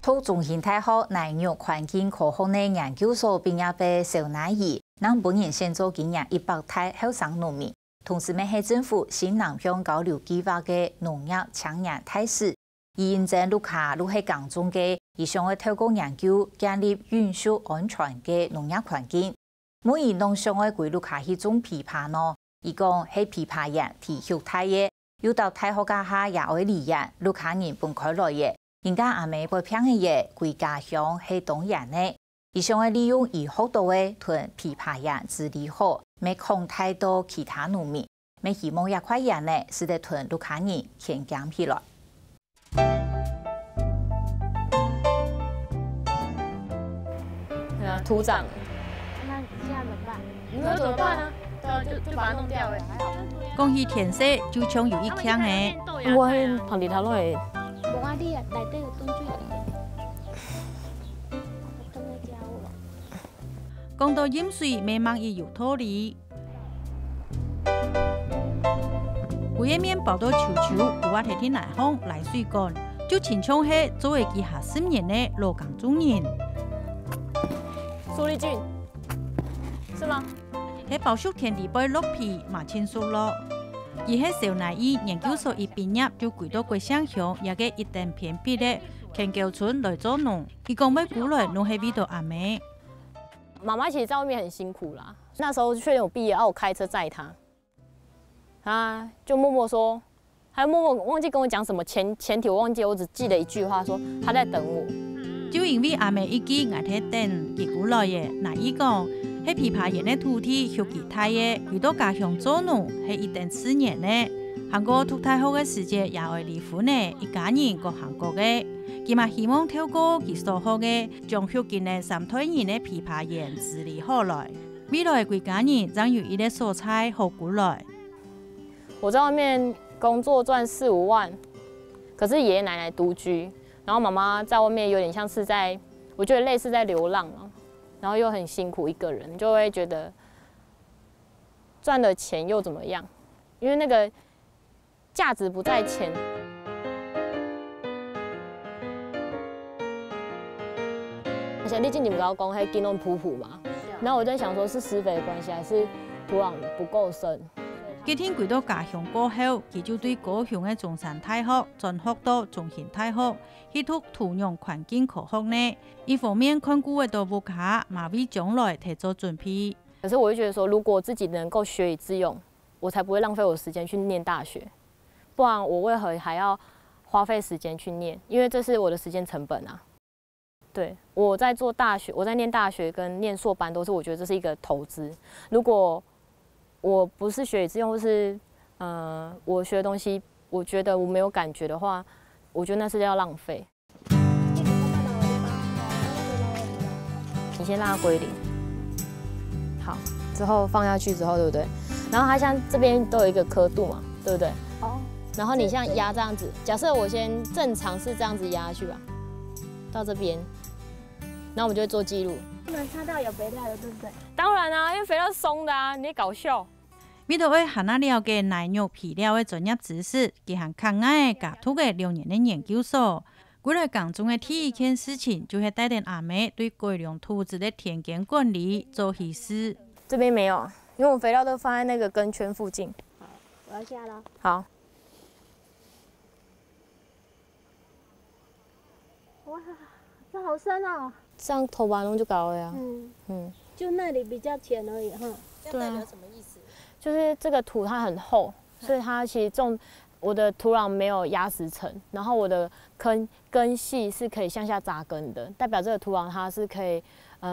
土中心大学南肉环境科学的研究所毕业的邵乃仪，让本人先做今年100台后生农民，同时也是政府新南向交流计划的农业青年大使。以认证卢卡是港中的，伊想要透过研究建立允许安全的农业环境。每年农想要归卢卡去种枇杷呢，伊讲是枇杷园提育态的，有到大学家下也会理解卢卡人分开来的。 人家阿妹不偏的嘢，归家乡系当然的。伊想要利用伊学到的屯枇杷园治理好，没控太多其他农民，没希望也块园呢，使得屯卢卡人先减起来。对啊，土长。那现在怎么办？你说怎么办呢？对啊，就把它弄掉呗。讲起田色就像有一腔的。我喺旁地头拢会。 无啊，你啊内底有冻水的。讲到饮水，慢慢也有道理。规个面包都球球，有我摕天来烘来水干，就亲像是作为旗下10年的老港中人。苏丽俊，是吗？喺包熟田地杯落皮嘛清熟咯。 而喺邵乃仪研究所一毕业就回到故乡乡，也个一定偏僻的田沟村来做农。伊讲要过来拢系为到阿妹。妈妈其实在外面很辛苦啦。那时候确定我毕业，我开车载她，她就默默说，还默默忘记跟我讲什么前提，我忘记，我只记得一句话说她在等我。就因为阿妹一直挨喺等结果来嘅，乃伊讲。 喺枇杷园的土地育其大嘅，回到家乡做农係一定4年呢。韓國讀大學嘅時節也會離婚呢，一家人過韓國嘅。佢嘛希望透過佢所學嘅，將附近嘅3代人嘅枇杷園治理好來。未來嘅家人將有一啲蔬菜好過來。我在外面工作賺4、5萬，可是爺爺奶奶獨居，然後媽媽在外面有點像是在，我覺得類似在流浪啊。 然后又很辛苦，一个人就会觉得赚了钱又怎么样？因为那个价值不在钱。而且你之前不是讲迄金龙普普嘛？然后我在想说，是施肥的关系，还是土壤不够深？ 今天回到家乡過後，佢就對高雄嘅中山大學轉學到中興大學，去讀土壤環境科學呢。一方面看顧嘅到物價，嘛為將來提做準備。可是我就覺得說，如果自己能夠學以致用，我才不會浪費我的時間去念大學。不然我為何還要花費時間去念？因為這是我的時間成本啊。對，我在做大學，我在念大學跟念碩班，都是我覺得這是一個投資。如果 我不是學以致用，或是我學的東西，我覺得我沒有感覺的話，我覺得那是要浪費。你先讓它歸零，好，之後放下去之後，對不對？然後它像這邊都有一個刻度嘛，對不對？哦。然後你像壓這樣子，假設我先正常是這樣子壓下去吧，到這邊，然後我們就會做記錄。 不能擦到有肥料的，对不对？當然啊，因為肥料鬆的啊，你搞笑。 為到為下那了解奶肉皮料嘅專業知識，佢係抗癌家土嘅2年嘅研究所。過來港中嘅第一件事情，就係帶領阿妹對改良土質嘅田間管理做起事。這邊沒有，因為我肥料都放在那個根圈附近。好，我要下了。好。哇，这好深哦。這樣頭髮弄就高了呀。就那裡比較淺而已哈。這代表什麼意思？ 就是這個土它很厚，所以它其實我的土壤沒有壓實層，然後我的根系是可以向下扎根的，代表這個土壤它是可以，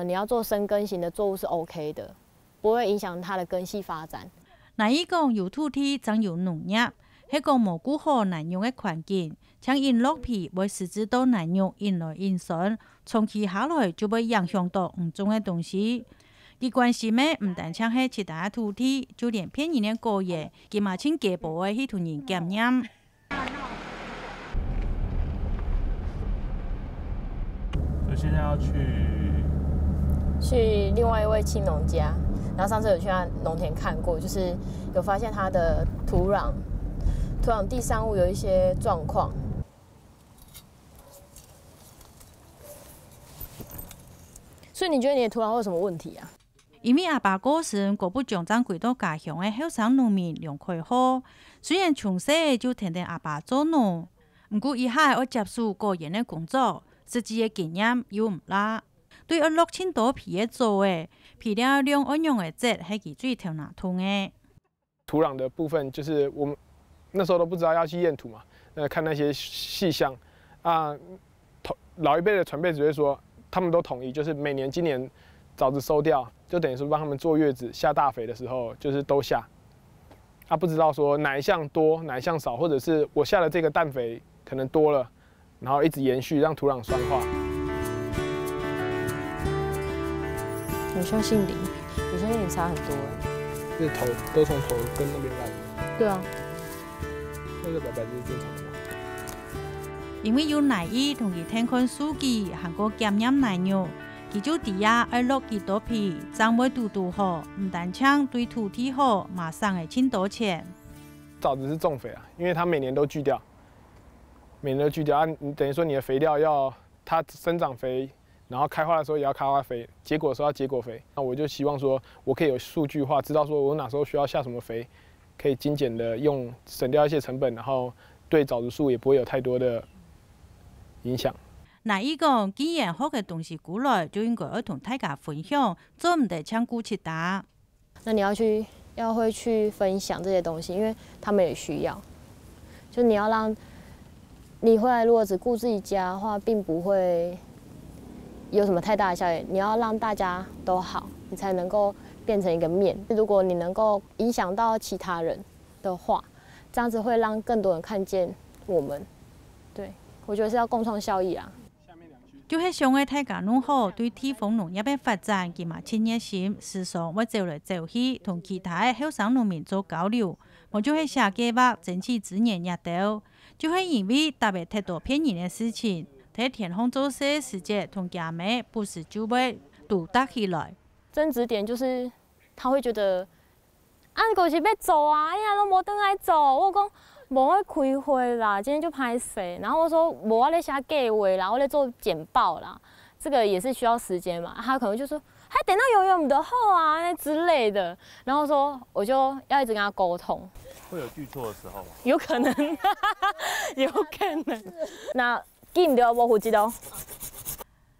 你要做深根型的作物是 OK 的，不會影響它的根系發展。乃伊講有土地，將有農業，係講無顧好南用嘅環境，像因落皮會使之到南用引來引酸，長期下來就會影響到唔種嘅東西。 佢關心嘅唔單止係其他土地，就連偏遠嘅果園，佢嘛請家寶嘅去同人檢驗。所以現在要去另外一位青農家，然後上次有去他農田看過，就是有發現他的土壤地上物有一些狀況。所以你觉得你的土壤会有什么问题啊？因为阿爸过身，国不奖章几多家乡的后生农民梁开好，虽然从小就听听阿爸做农，不过以下要接触个人的工作，实际的经验又唔啦。对我6000多皮的做的，皮料量按用的质系佢最头拿通的。土壤的部分，就是我们那时候都不知道要去验土嘛，看那些细项啊，老一辈的传辈只会说，他们都统一，就是每年今年枣子收掉，就等于是帮他们坐月子下大肥的时候，就是都下。不知道说哪一项多，哪一项少，或者是我下的这个氮肥可能多了，然后一直延续让土壤酸化。很像姓林，有些有点差很多哎。这头都从头跟那边来的。对啊。那个白白就是正常的吗？因为有奶衣同佢聽看書記，行過檢驗奶肉，佢就底下要落幾多皮，長尾嘟好，唔單槍對土地好，馬上會賺多錢。枣子是重肥啊，因为它每年都锯掉，每年都锯掉你等于说你的肥料要它生长肥。然后开花的时候也要开花肥，结果的时候要结果肥。那我就希望说，我可以有数据化，知道说我哪时候需要下什么肥，可以精简的用，省掉一些成本，然后对枣子树也不会有太多的影响。那伊讲，既然好嘅东西过来，就应该要同大家分享，做唔得抢顾其他。那你要会去分享这些东西，因为他们也需要。就你要让你回来，如果只顾自己家的话，并不会有什么太大的效益，你要让大家都好，你才能够变成一个面。如果你能够影响到其他人的话，这样子会让更多人看见我们。对，我觉得是要共创效益啊。就是想嘅大家弄好，对地方农业嘅發展，佢嘛真熱心，時常會走來走去，同其他嘅後生農民做交流。我就係寫計劃，爭取資源也到，就係因為特別太多騙人嘅事情。在田方做事時節，同家妹不時就會獨搭起來。爭執點就是他會覺得，就是要做啊，哎呀都無轉來做。我講無愛開會啦，今天就歹勢。然後我說無我咧寫計劃啦，我咧做簡報啦，這個也是需要時間嘛。他可能就說，還等到有用的好啊之類的。然後說我就要一直跟他溝通。會有記錯的時候嗎？有可能，有可能。那記唔到無負責哦。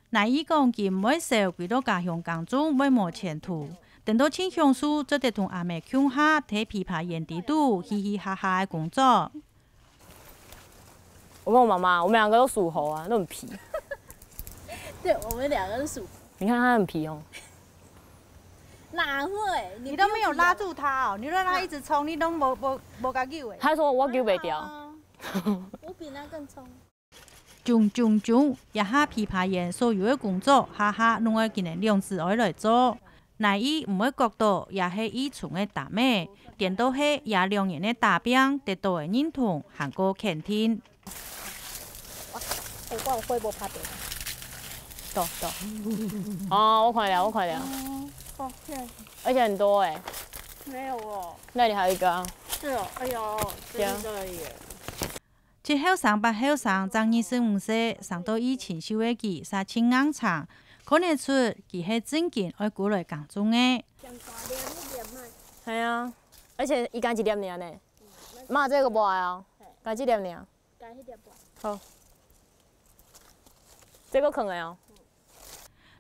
那伊講佢唔會受幾多家鄉工種會冇前途，等到青鄉樹就得同阿妹鄉下睇枇杷園地度嘻嘻哈哈嘅工作。我跟我媽媽，我們兩個都屬猴啊，都很皮。对，我们两个是属。你看他很皮哦。哪会？你都没有拉住他哦，你让他一直冲，你都没给救诶。他說我救不掉。我比他更冲。種，一下枇杷園所有嘅工作，下下弄個佢哋兩隻愛來做。那伊唔會覺得也係伊從嘅大妹，點都係也兩人嘅大兵得到嘅認同，行過肯定。我講會無拍到。到。哦，我看了。哦，对。而且很多哎。没有哦。那里還有一個啊。是哦，哎呦，真的耶。即後生八後生，爭25歲，上到以前修嘅佢，殺青硬長，看得出佢係真勁愛過來工種嘅。係啊，而且伊家一粒爾呢，媽這個無愛啊，家一粒爾。好，這個坑嘅哦。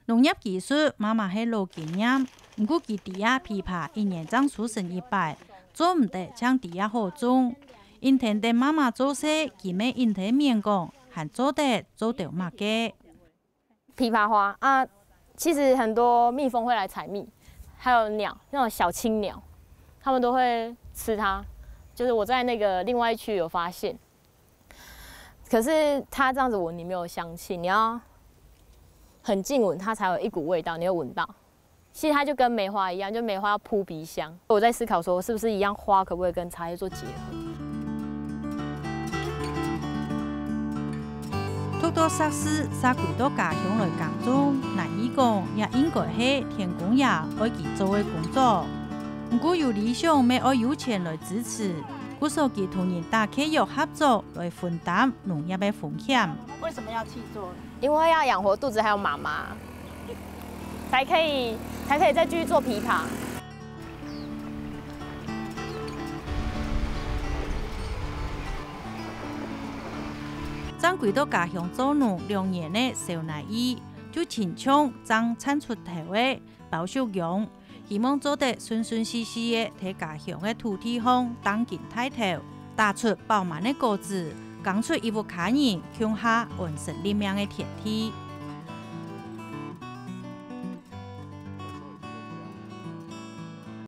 農業技術媽媽係老經驗，唔過佢底下枇杷一年爭數成100，做唔得將底下好種。因聽得媽媽做事，佢咪因睇面講，還做到乜嘅？枇杷花啊，其實很多蜜蜂會來採蜜，還有鳥，那種小青鳥，它們都會吃它。就是我在那個另外一區有發現，可是它這樣子聞，你沒有香氣，你要很近聞，它才有一股味道，你會聞到。其實它就跟梅花一樣，就梅花要撲鼻香。我在思考說，是不是一樣花可不可以跟茶葉做結合？好多設施殺幾多家鄉來工種，那伊講也應該係田公爺愛佢做嘅工作。不過有理想，咪愛有錢來支持，故所佢同人大企業合作來分擔農業嘅風險。為什麼要去做？因為要養活肚子，還有媽媽。才可以再继续做琵琶。将回到家乡做农2年的小奶姨，就亲像将产出头的包小勇，希望做得顺顺利利的，在家乡的土地上当根抬头，打出饱满的果子，讲出一副家人向下完成立命的天地。